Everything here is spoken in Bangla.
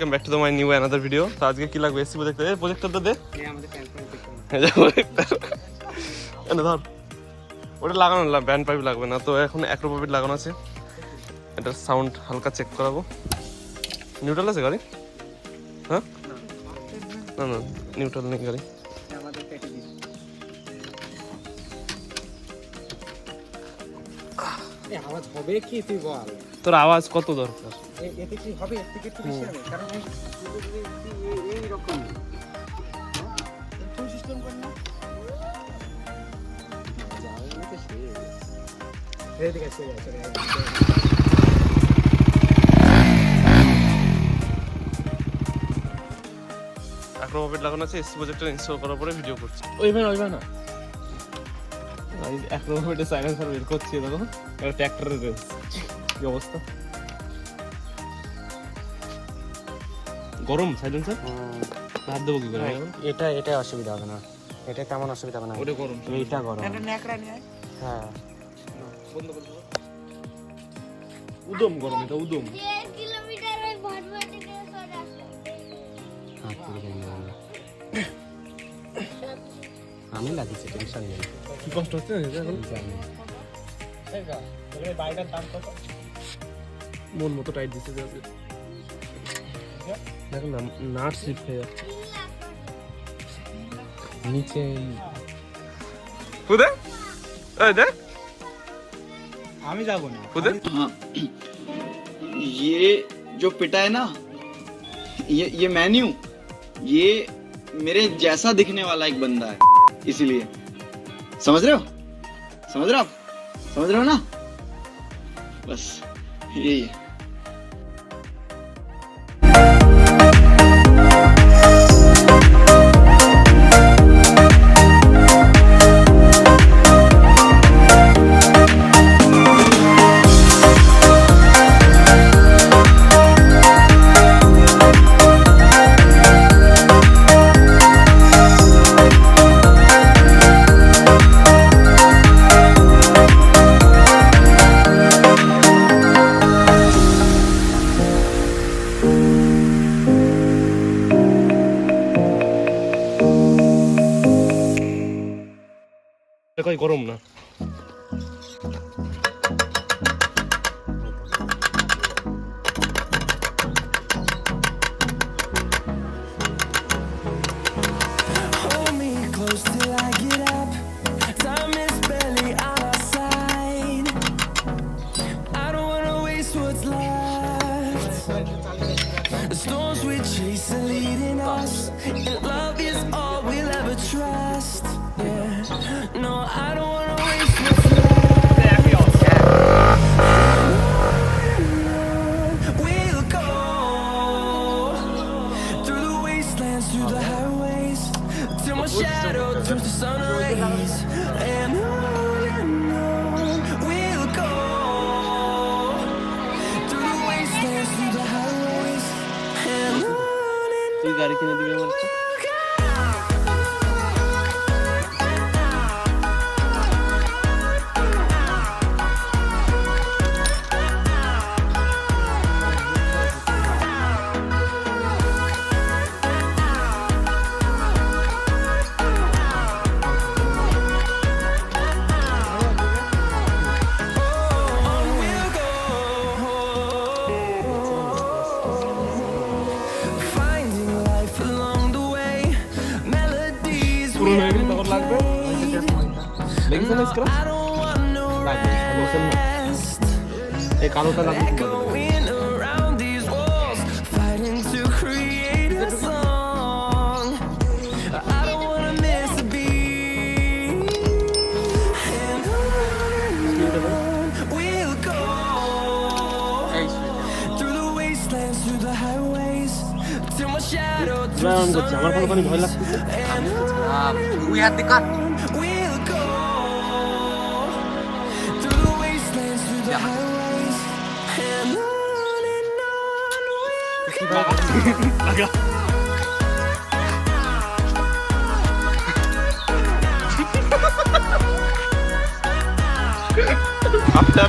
Welcome back to the my new another video. তো আজকে কি লাগবে এসি প্রজেক্টর? এই প্রজেক্টরটা দে। ধর, ওটা লাগানো ব্যান্ড পাইপ লাগবে না, তো এখন অ্যাক্রোপয়েড লাগানো আছে। এটা সাউন্ড হালকা চেক করাবো। নিউট্রাল আছে গাড়ি? হ্যাঁ, না না নিউট্রাল নেই গাড়ি। আওয়াজ হবে কি তুই বল? তোর আওয়াজ কত দরকার? এতে কি হবে? এর থেকে একটু বেশি হবে, কারণ এই রকম ফুল সিস্টেম কর না। এদিকে চলে চলে অ্যাক্রোপয়েড লাগানো আছে। এসি প্রজেক্টর ইনস্টল করার পরে ভিডিও করছি। ওই না অ্যাক্রোপয়েডে সাইলেন্সার বের করছি, দেখো ট্র্যাক্টরের কি অবস্থা। গরম সাইলেন্সার, হাত দেবো কি করে? এটা অসুবিধা হবে না, এটা তেমন অসুবিধা হবে না। ওটা গরম, এইটা গরম। হ্যাঁ, বন্ধ করে দাও। উদম গরম, এটা উদম। 1 কিলোমিটার ওই ভটভটি দিয়ে সরে আসে। হাত পুরো গরম। আমি লাগিয়েছি, টেনশন নেই। কি কষ্ট হচ্ছে এখন জানি। বাইরের দাম কত? মন মতো টাইট দিচ্ছে দেখো না, নাট স্লিপ হয়ে যাচ্ছে নিচে। কুদে এই দেখ, আমি যাব না। কুদে ये जो पिटा है ना, ये मैं नहीं हूं, ये मेरे जैसा दिखने वाला एक बंदा है, इसीलिए। समझ रहे हो ना? बस यही है। কই গরম না। The storms we chase are leading us, and love is all we'll ever trust. Yeah, no, I don't wanna waste what's left. We'll go through the wastelands, through the highways, till my shadow turns to sun rays. And on we'll go through the wastelands, through the highways, and on তুই গাড়ি কিনে দিবি আমার কাছে? পুরো হয়ে গেলে তখন লাগবে। লেগেছে না স্ক্র্যাচ? লাগবে, লোশন না। এই কালোটা লাগবে। আমার ভালো করে ভয় লাগতেছে। তুই হাত দে কাট। লাগা। After